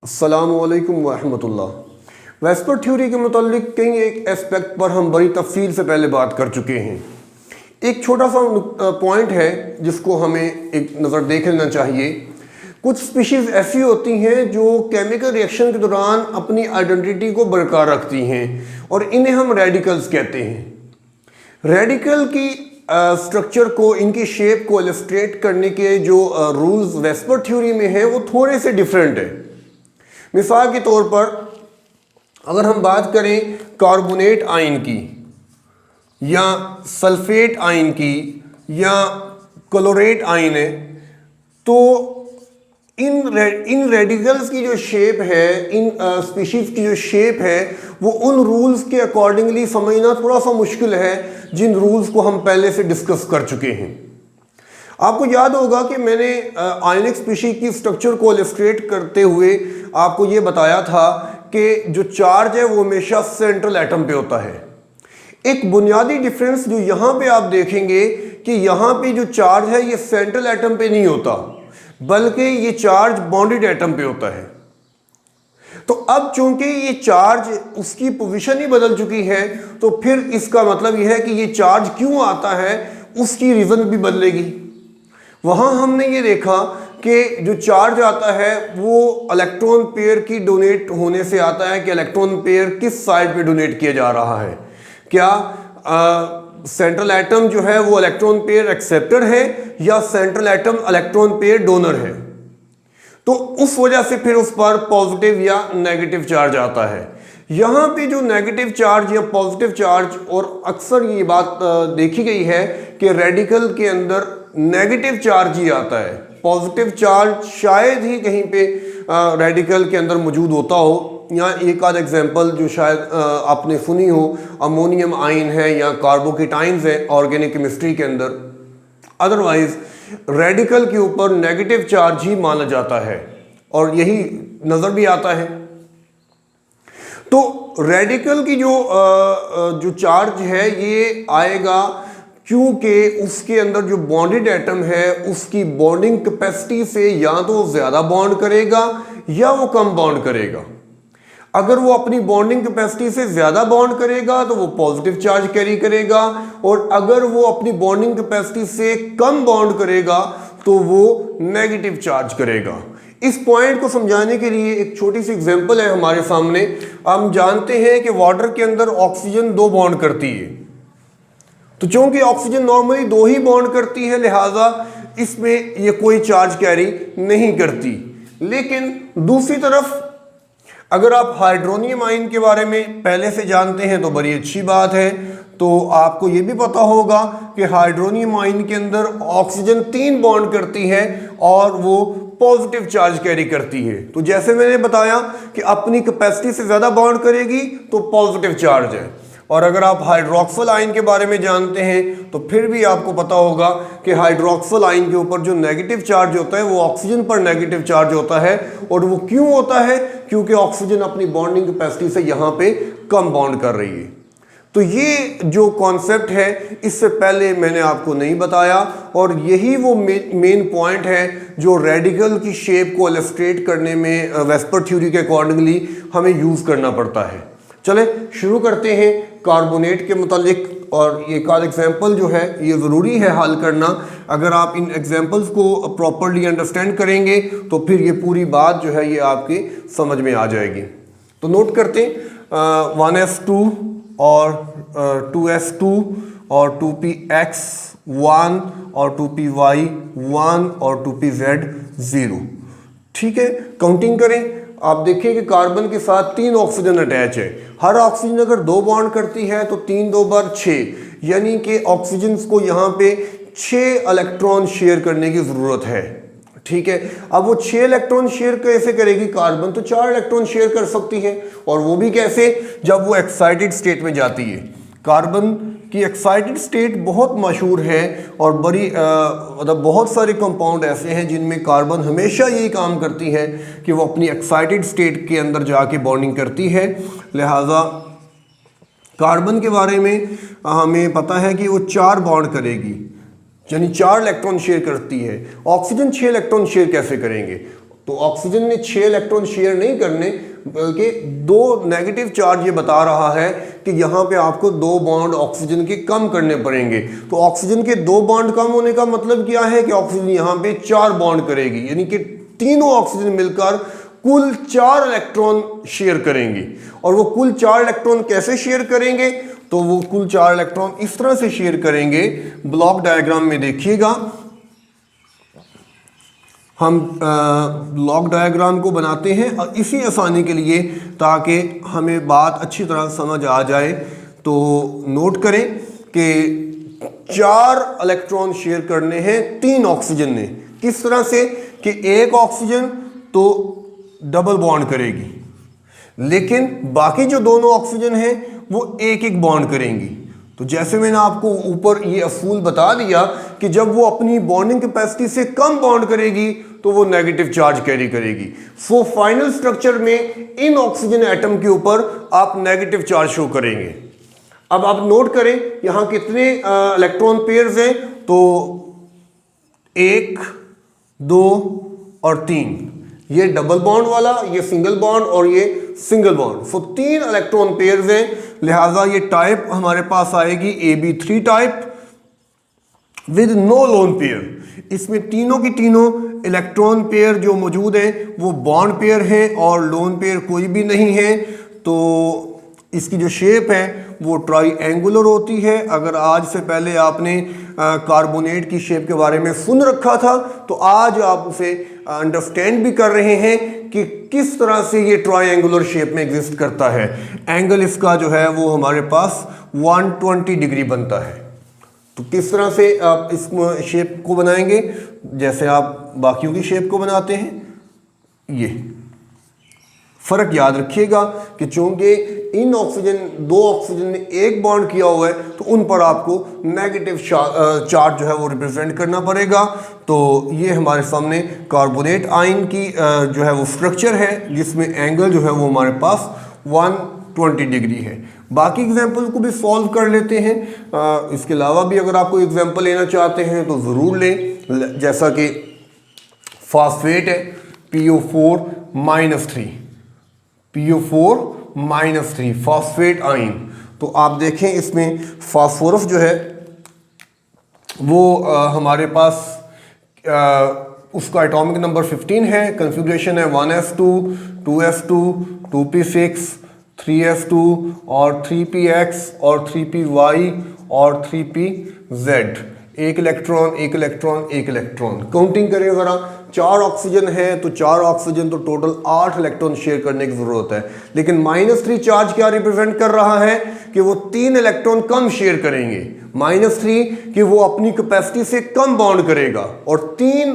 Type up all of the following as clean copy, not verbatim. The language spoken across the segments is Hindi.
अस्सलामुअलैकुम वरहमतुल्लाह। वेस्पर थ्योरी के मुतालिक कई एक एस्पेक्ट पर हम बड़ी तफसील से पहले बात कर चुके हैं। एक छोटा सा पॉइंट है जिसको हमें एक नज़र देख लेना चाहिए। कुछ स्पीशीज़ ऐसी होती हैं जो केमिकल रिएक्शन के दौरान अपनी आइडेंटिटी को बरकरार रखती हैं और इन्हें हम रेडिकल्स कहते हैं। रेडिकल की स्ट्रक्चर को, इनकी शेप को इलस्ट्रेट करने के जो रूल्स वेस्पर थ्योरी में है वो थोड़े से डिफरेंट है। मिसाल के तौर पर अगर हम बात करें कार्बोनेट आयन की या सल्फेट आयन की या क्लोरेट आयन है, तो इन रेडिकल्स की जो शेप है, इन स्पीशीज की जो शेप है, वो उन रूल्स के अकॉर्डिंगली समझना थोड़ा सा मुश्किल है जिन रूल्स को हम पहले से डिस्कस कर चुके हैं। आपको याद होगा कि मैंने आयनिक स्पीशीज की स्ट्रक्चर को इलस्ट्रेट करते हुए आपको ये बताया था कि जो चार्ज है वो हमेशा सेंट्रल एटम पे होता है। एक बुनियादी डिफरेंस जो यहाँ पे आप देखेंगे कि यहाँ पे जो चार्ज है ये सेंट्रल एटम पे नहीं होता, बल्कि ये चार्ज बॉन्डेड एटम पे होता है। तो अब चूंकि ये चार्ज उसकी पोजीशन ही बदल चुकी है, तो फिर इसका मतलब यह है कि ये चार्ज क्यों आता है उसकी रीजन भी बदलेगी। वहां हमने ये देखा कि जो चार्ज आता है वो इलेक्ट्रॉन पेयर की डोनेट होने से आता है कि इलेक्ट्रॉन पेयर किस साइड पे डोनेट किया जा रहा है। क्या सेंट्रल एटम जो है वो इलेक्ट्रॉन पेयर एक्सेप्टर है या central atom electron pair donor है। तो उस वजह से फिर उस पर पॉजिटिव या नेगेटिव चार्ज आता है। यहाँ पे जो नेगेटिव चार्ज या पॉजिटिव चार्ज, और अक्सर ये बात देखी गई है कि रेडिकल के अंदर नेगेटिव चार्ज ही आता है, पॉजिटिव चार्ज शायद ही कहीं पे रेडिकल के अंदर मौजूद होता हो। या एक आध एग्जांपल जो शायद आपने सुनी हो, अमोनियम आयन है या कार्बोकेटाइंस है ऑर्गेनिक केमिस्ट्री के अंदर। अदरवाइज रेडिकल के ऊपर नेगेटिव चार्ज ही माना जाता है और यही नजर भी आता है। तो रेडिकल की जो चार्ज है ये आएगा क्योंकि उसके अंदर जो बॉन्डेड एटम है उसकी बॉन्डिंग कैपेसिटी से या तो वो ज्यादा बॉन्ड करेगा या वो कम बॉन्ड करेगा। अगर वो अपनी बॉन्डिंग कैपेसिटी से ज्यादा बॉन्ड करेगा तो वो पॉजिटिव चार्ज कैरी करेगा, और अगर वो अपनी बॉन्डिंग कैपेसिटी से कम बॉन्ड करेगा तो वो नेगेटिव चार्ज करेगा। इस पॉइंट को समझाने के लिए एक छोटी सी एग्जांपल है हमारे सामने। हम जानते हैं कि वाटर के अंदर ऑक्सीजन 2 बॉन्ड करती है, तो चूंकि ऑक्सीजन नॉर्मली 2 ही बॉन्ड करती है, लिहाजा इसमें ये कोई चार्ज कैरी नहीं करती। लेकिन दूसरी तरफ अगर आप हाइड्रोनियम आयन के बारे में पहले से जानते हैं तो बड़ी अच्छी बात है। तो आपको ये भी पता होगा कि हाइड्रोनियम आयन के अंदर ऑक्सीजन 3 बॉन्ड करती है और वो पॉजिटिव चार्ज कैरी करती है। तो जैसे मैंने बताया कि अपनी कैपेसिटी से ज्यादा बॉन्ड करेगी तो पॉजिटिव चार्ज है, और अगर आप हाइड्रोक्सिल आयन के बारे में जानते हैं तो फिर भी आपको पता होगा कि हाइड्रोक्सिल आयन के ऊपर जो नेगेटिव चार्ज होता है वो ऑक्सीजन पर नेगेटिव चार्ज होता है। और वो क्यों होता है? क्योंकि ऑक्सीजन अपनी बॉन्डिंग कैपेसिटी से यहाँ पे कम बॉन्ड कर रही है। तो ये जो कॉन्सेप्ट है इससे पहले मैंने आपको नहीं बताया, और यही वो मेन पॉइंट है जो रेडिकल की शेप को इलस्ट्रेट करने में वेस्पर थ्योरी के अकॉर्डिंगली हमें यूज करना पड़ता है। चले शुरू करते हैं कार्बोनेट के मुतालिक, और एक आध एग्जाम्पल जो है ये ज़रूरी है हल करना। अगर आप इन एग्जाम्पल्स को प्रॉपरली अंडरस्टैंड करेंगे तो फिर ये पूरी बात जो है ये आपकी समझ में आ जाएगी। तो नोट करते हैं 1s2 और 2s2 और 2px1 और 2py1 और 2pz0। ठीक है, काउंटिंग करें। आप देखिए कि कार्बन के साथ 3 ऑक्सीजन अटैच है। हर ऑक्सीजन अगर 2 बॉन्ड करती है तो 3 2 बार 6, यानी कि ऑक्सीजन को यहाँ पे 6 इलेक्ट्रॉन शेयर करने की जरूरत है। ठीक है, अब वो 6 इलेक्ट्रॉन शेयर कैसे करेगी? कार्बन तो 4 इलेक्ट्रॉन शेयर कर सकती है, और वो भी कैसे? जब वो एक्साइटेड स्टेट में जाती है। कार्बन की एक्साइटेड स्टेट बहुत मशहूर है, और बड़ी मतलब बहुत सारे कंपाउंड ऐसे हैं जिनमें कार्बन हमेशा यही काम करती है कि वो अपनी एक्साइटेड स्टेट के अंदर जाके बॉन्डिंग करती है। लिहाजा कार्बन के बारे में हमें पता है कि वो 4 बॉन्ड करेगी, यानी 4 इलेक्ट्रॉन शेयर करती है। ऑक्सीजन 6 इलेक्ट्रॉन शेयर कैसे करेंगे? तो ऑक्सीजन ने 6 इलेक्ट्रॉन शेयर नहीं करने, बल्कि 2 नेगेटिव चार्ज ये बता रहा है कि यहाँ पे आपको 2 बॉन्ड ऑक्सीजन के कम करने पड़ेंगे। तो ऑक्सीजन के 2 बॉन्ड कम होने का मतलब क्या है कि ऑक्सीजन यहाँ पे 4 बॉन्ड करेगी, यानी कि तीनों ऑक्सीजन मिलकर कुल 4 इलेक्ट्रॉन शेयर करेंगी। और वो कुल 4 इलेक्ट्रॉन कैसे शेयर करेंगे, तो वो कुल 4 इलेक्ट्रॉन इस तरह से शेयर करेंगे। ब्लॉक डायग्राम में देखिएगा, हम ब्लॉक डायग्राम को बनाते हैं और इसी आसानी के लिए, ताकि हमें बात अच्छी तरह समझ आ जाए, तो नोट करें कि 4 इलेक्ट्रॉन शेयर करने हैं 3 ऑक्सीजन ने। किस तरह से कि एक ऑक्सीजन तो डबल बॉन्ड करेगी, लेकिन बाकी जो दोनों ऑक्सीजन हैं वो एक एक बॉन्ड करेंगी। तो जैसे मैंने आपको ऊपर ये असूल बता दिया कि जब वो अपनी बॉन्डिंग कैपेसिटी से कम बॉन्ड करेगी तो वो नेगेटिव चार्ज कैरी करेगी। सो फाइनल स्ट्रक्चर में इन ऑक्सीजन एटम के ऊपर आप नेगेटिव चार्ज शो करेंगे। अब आप नोट करें यहां कितने इलेक्ट्रॉन पेयर्स हैं, तो 1, 2 और 3। ये डबल बॉन्ड वाला, ये सिंगल बॉन्ड और ये single bond. So 3 electron pairs हैं, लिहाजा ये टाइप हमारे पास आएगी AB3 type with no lone pair. इसमें तीनों की तीनों इलेक्ट्रॉन पेयर जो मौजूद हैं वो बॉन्ड पेयर हैं और लोन पेयर कोई भी नहीं है। तो इसकी जो शेप है वो ट्राईएंगुलर होती है। अगर आज से पहले आपने कार्बोनेट की शेप के बारे में सुन रखा था, तो आज आप उसे अंडरस्टैंड भी कर रहे हैं कि किस तरह से ये ट्राईएंगुलर शेप में एग्जिस्ट करता है। एंगल इसका जो है वो हमारे पास 120 डिग्री बनता है। तो किस तरह से आप इस शेप को बनाएंगे, जैसे आप बाकियों की शेप को बनाते हैं। ये फर्क याद रखिएगा कि चूंकि इन ऑक्सीजन 2 ऑक्सीजन ने एक बॉन्ड किया हुआ है, तो उन पर आपको नेगेटिव चार्ज जो है वो रिप्रेजेंट करना पड़ेगा। तो ये हमारे सामने कार्बोनेट आयन की जो है वो स्ट्रक्चर है, जिसमें एंगल जो है वो हमारे पास 120 डिग्री है। बाकी एग्जाम्पल को भी सॉल्व कर लेते हैं। इसके अलावा भी अगर आप कोई एग्जाम्पल लेना चाहते हैं तो ज़रूर लें, जैसा कि फास्फेट है PO4-3, PO4-3 फास्फेट आयन। तो आप देखें इसमें फास्फोरस जो है वो हमारे पास उसका एटॉमिक नंबर 15 है, कन्फिग्रेशन है 1s2, 2s2, 2p6, 3s2 और 3px और 3py और 3pz। एक इलेक्ट्रॉन एक इलेक्ट्रॉन एक इलेक्ट्रॉन। काउंटिंग करें ज़रा, 4 ऑक्सीजन है तो 4 ऑक्सीजन तो टोटल 8 इलेक्ट्रॉन शेयर करने की ज़रूरत है। लेकिन -3 चार्ज क्या रिप्रेजेंट कर रहा है कि वो 3 इलेक्ट्रॉन कम शेयर करेंगे। -3 कि वो अपनी कैपेसिटी से कम बॉन्ड करेगा, और 3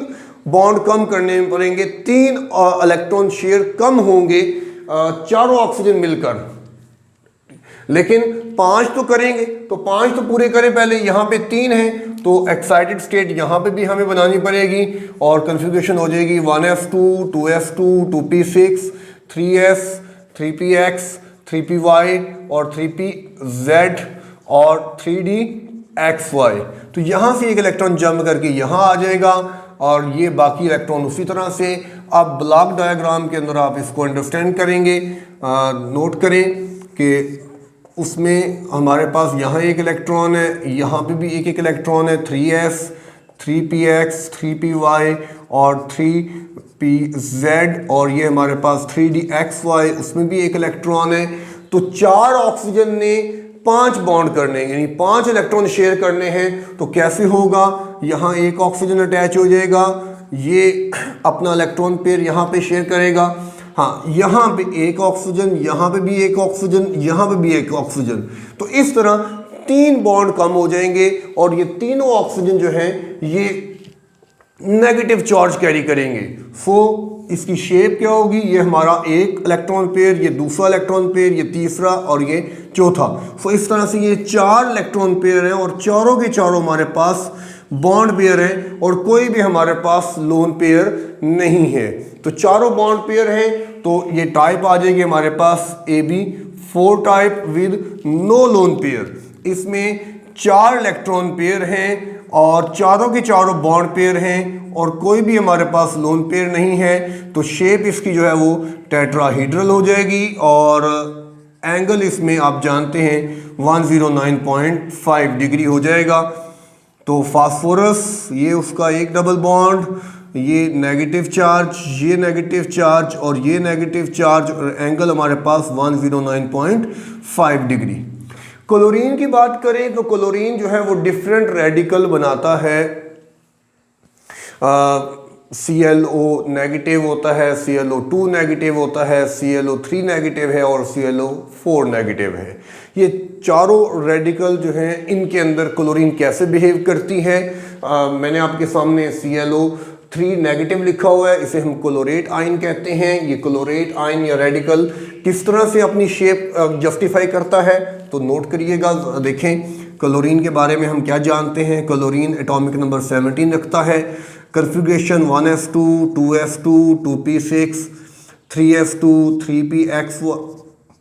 बॉन्ड कम करने में पड़ेंगे, 3 इलेक्ट्रॉन शेयर कम होंगे चारों ऑक्सीजन मिलकर। लेकिन 5 तो करेंगे, तो 5 तो पूरे करें पहले। यहाँ पे 3 है तो एक्साइटेड स्टेट यहाँ पे भी हमें बनानी पड़ेगी, और कन्फिग्रेशन हो जाएगी 1s2, 2s2, 2p6, 3s, 3px, 3py और 3pz और 3dxy। तो यहाँ से एक इलेक्ट्रॉन जंप करके यहाँ आ जाएगा, और ये बाकी इलेक्ट्रॉन उसी तरह से। अब ब्लॉक डायग्राम के अंदर आप इसको अंडरस्टैंड करेंगे। नोट करें कि उसमें हमारे पास यहाँ एक इलेक्ट्रॉन है, यहाँ पे भी एक इलेक्ट्रॉन है, 3s, 3px, 3py और 3pz, और ये हमारे पास 3dxy, उसमें भी एक इलेक्ट्रॉन है। तो 4 ऑक्सीजन ने 5 बॉन्ड करने, यानी 5 इलेक्ट्रॉन शेयर करने हैं। तो कैसे होगा, यहाँ एक ऑक्सीजन अटैच हो जाएगा, ये अपना इलेक्ट्रॉन पेयर यहाँ पे शेयर करेगा। हाँ, यहाँ पे एक ऑक्सीजन, यहाँ पे भी एक ऑक्सीजन, यहाँ पे भी एक ऑक्सीजन। तो इस तरह 3 बॉन्ड कम हो जाएंगे, और ये तीनों ऑक्सीजन जो है ये नेगेटिव चार्ज कैरी करेंगे। सो इसकी शेप क्या होगी, ये हमारा एक इलेक्ट्रॉन पेयर, ये दूसरा इलेक्ट्रॉन पेयर, ये तीसरा और ये चौथा। सो इस तरह से ये 4 इलेक्ट्रॉन पेयर हैं, और चारों के चारों हमारे पास बॉन्ड पेयर है, और कोई भी हमारे पास लोन पेयर नहीं है। तो चारों बॉन्ड पेयर हैं, तो ये टाइप आ जाएगी हमारे पास AB4 type with no lone pair. इसमें 4 इलेक्ट्रॉन पेयर हैं, और चारों के चारों बॉन्ड पेयर हैं और कोई भी हमारे पास लोन पेयर नहीं है, तो शेप इसकी जो है वो टेट्राहीड्रल हो जाएगी और एंगल इसमें आप जानते हैं 109.5 डिग्री हो जाएगा। तो फास्फोरस ये उसका एक डबल बॉन्ड, ये नेगेटिव चार्ज, ये नेगेटिव चार्ज और ये नेगेटिव चार्ज और एंगल हमारे पास 109.5 डिग्री। क्लोरीन की बात करें तो क्लोरीन जो है वो डिफरेंट रेडिकल बनाता है। ClO नेगेटिव होता है, ClO2 नेगेटिव होता है, ClO3 नेगेटिव है और ClO4 नेगेटिव है। ये चारों रेडिकल जो हैं इनके अंदर क्लोरीन कैसे बिहेव करती है, मैंने आपके सामने ClO3 नेगेटिव लिखा हुआ है, इसे हम क्लोरेट आयन कहते हैं। ये क्लोरेट आयन या रेडिकल किस तरह से अपनी शेप जस्टिफाई करता है, तो नोट करिएगा। देखें क्लोरीन के बारे में हम क्या जानते हैं। क्लोरीन एटॉमिक नंबर 17 रखता है, configuration 1s2, 2s2, 2p6, 3s2, 3px,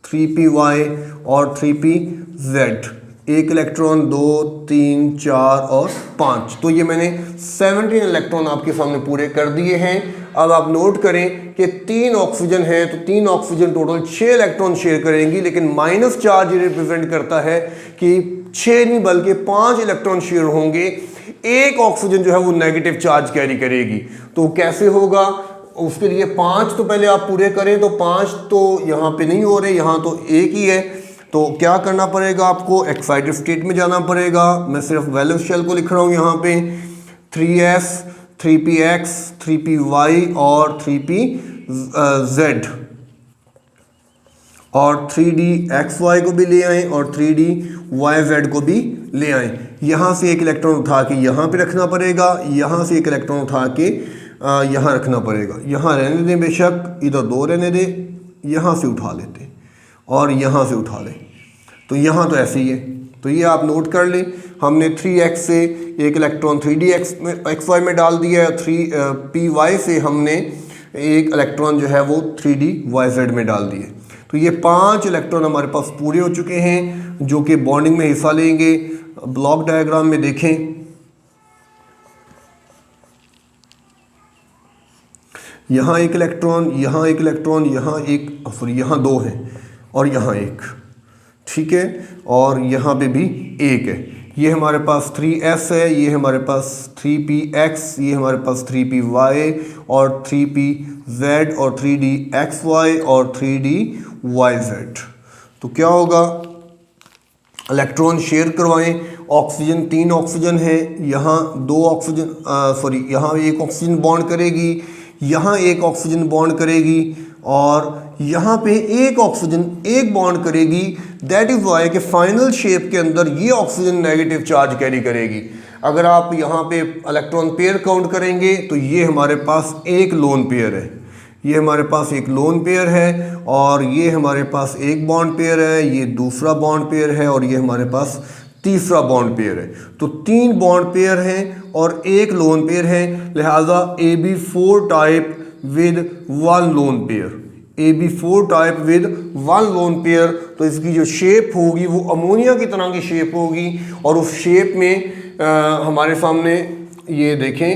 3py और 3pz। एक इलेक्ट्रॉन 2, 3, 4 और 5। तो ये मैंने 17 इलेक्ट्रॉन आपके सामने पूरे कर दिए हैं। अब आप नोट करें कि 3 ऑक्सीजन है तो 3 ऑक्सीजन टोटल 6 इलेक्ट्रॉन शेयर करेंगी, लेकिन माइनस चार्ज रिप्रेजेंट करता है कि 6 नहीं बल्कि 5 इलेक्ट्रॉन शेयर होंगे। एक ऑक्सीजन जो है वो नेगेटिव चार्ज कैरी करेगी। तो कैसे होगा, उसके लिए 5 तो पहले आप पूरे करें, तो 5 तो यहाँ पे नहीं हो रहे, यहाँ तो एक ही है। तो क्या करना पड़ेगा आपको, एक्साइटेड स्टेट में जाना पड़ेगा। मैं सिर्फ वैलेंस शेल को लिख रहा हूँ यहाँ पे 3s, 3px, 3py और 3pz और 3dxy को भी ले आए और 3dyz को भी ले आए। यहाँ से एक इलेक्ट्रॉन उठा के यहाँ पे रखना पड़ेगा, यहाँ से एक इलेक्ट्रॉन उठा के यहाँ रखना पड़ेगा। यहाँ रहने दें, बेशक इधर 2 रहने दें, यहाँ से उठा लेते और यहाँ से उठा लें। तो यहाँ तो ऐसे ही है। तो ये आप नोट कर लें, हमने 3x से एक इलेक्ट्रॉन 3dxy में डाल दिया है, 3py से हमने एक इलेक्ट्रॉन जो है वो 3dyz में डाल दिए। तो ये 5 इलेक्ट्रॉन हमारे पास पूरे हो चुके हैं जो कि बॉन्डिंग में हिस्सा लेंगे। ब्लॉक डायग्राम में देखें, यहाँ एक इलेक्ट्रॉन, यहाँ एक इलेक्ट्रॉन, यहाँ एक, सॉरी यहाँ 2 हैं और यहाँ एक, ठीक है, और यहाँ पे भी एक है। ये हमारे पास 3s है, ये हमारे पास 3px, ये हमारे पास 3py और 3pz और 3dxy और 3dyz। तो क्या होगा, इलेक्ट्रॉन शेयर करवाएं। ऑक्सीजन 3 ऑक्सीजन है, यहाँ 2 ऑक्सीजन, सॉरी यहाँ एक ऑक्सीजन बॉन्ड करेगी, यहाँ एक ऑक्सीजन बॉन्ड करेगी और यहाँ पे एक ऑक्सीजन एक बॉन्ड करेगी। दैट इज वाई कि फाइनल शेप के अंदर ये ऑक्सीजन नेगेटिव चार्ज कैरी करेगी। अगर आप यहाँ पे इलेक्ट्रॉन पेयर काउंट करेंगे तो ये हमारे पास एक लोन पेयर है, ये हमारे पास एक लोन पेयर है और ये हमारे पास एक बॉन्ड पेयर है, ये दूसरा बॉन्ड पेयर है और ये हमारे पास तीसरा बॉन्ड पेयर है। तो 3 बॉन्ड पेयर हैं और एक लोन पेयर है, लिहाजा AB4 type with 1 lone pair, AB4 type with 1 lone pair. तो इसकी जो शेप होगी वो अमोनिया की तरह की शेप होगी और उस शेप में हमारे सामने ये देखें,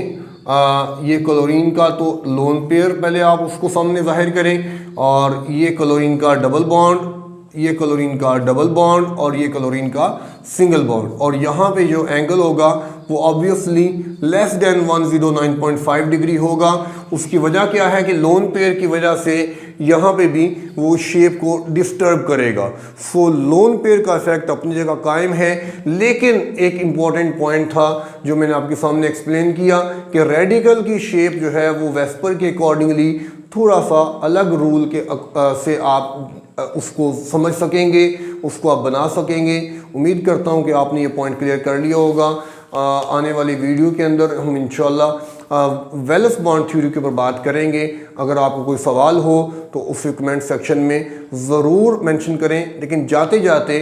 ये क्लोरीन का तो लोन पेयर पहले आप उसको सामने जाहिर करें और ये क्लोरीन का डबल बॉन्ड, ये क्लोरीन का डबल बॉन्ड और ये क्लोरीन का सिंगल बॉन्ड। और यहाँ पे जो एंगल होगा वो ऑब्वियसली लेस देन 109.5 डिग्री होगा। उसकी वजह क्या है कि लोन पेयर की वजह से यहाँ पे भी वो शेप को डिस्टर्ब करेगा। सो लोन पेयर का इफेक्ट अपनी जगह कायम है, लेकिन एक इम्पॉर्टेंट पॉइंट था जो मैंने आपके सामने एक्सप्लेन किया कि रेडिकल की शेप जो है वो वेस्पर के अकॉर्डिंगली थोड़ा सा अलग रूल के से आप उसको समझ सकेंगे, उसको आप बना सकेंगे। उम्मीद करता हूँ कि आपने ये पॉइंट क्लियर कर लिया होगा। आने वाली वीडियो के अंदर हम इंशाल्लाह वेलेंस बॉन्ड थ्योरी के ऊपर बात करेंगे। अगर आपको कोई सवाल हो तो उसे कमेंट सेक्शन में ज़रूर मेंशन करें। लेकिन जाते जाते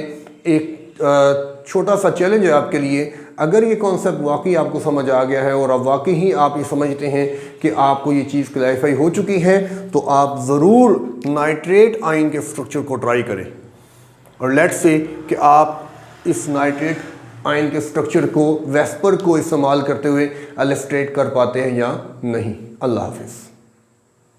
एक छोटा सा चैलेंज है आपके लिए। अगर ये कॉन्सेप्ट वाकई आपको समझ आ गया है और अब वाकई ही आप ये समझते हैं कि आपको ये चीज़ क्लैरिफाई हो चुकी है, तो आप ज़रूर नाइट्रेट आयन के स्ट्रक्चर को ट्राई करें और लेट्स से कि आप इस नाइट्रेट आयन के स्ट्रक्चर को, वेस्पर को इस्तेमाल करते हुए इलस्ट्रेट कर पाते हैं या नहीं। अल्लाह हाफिज़।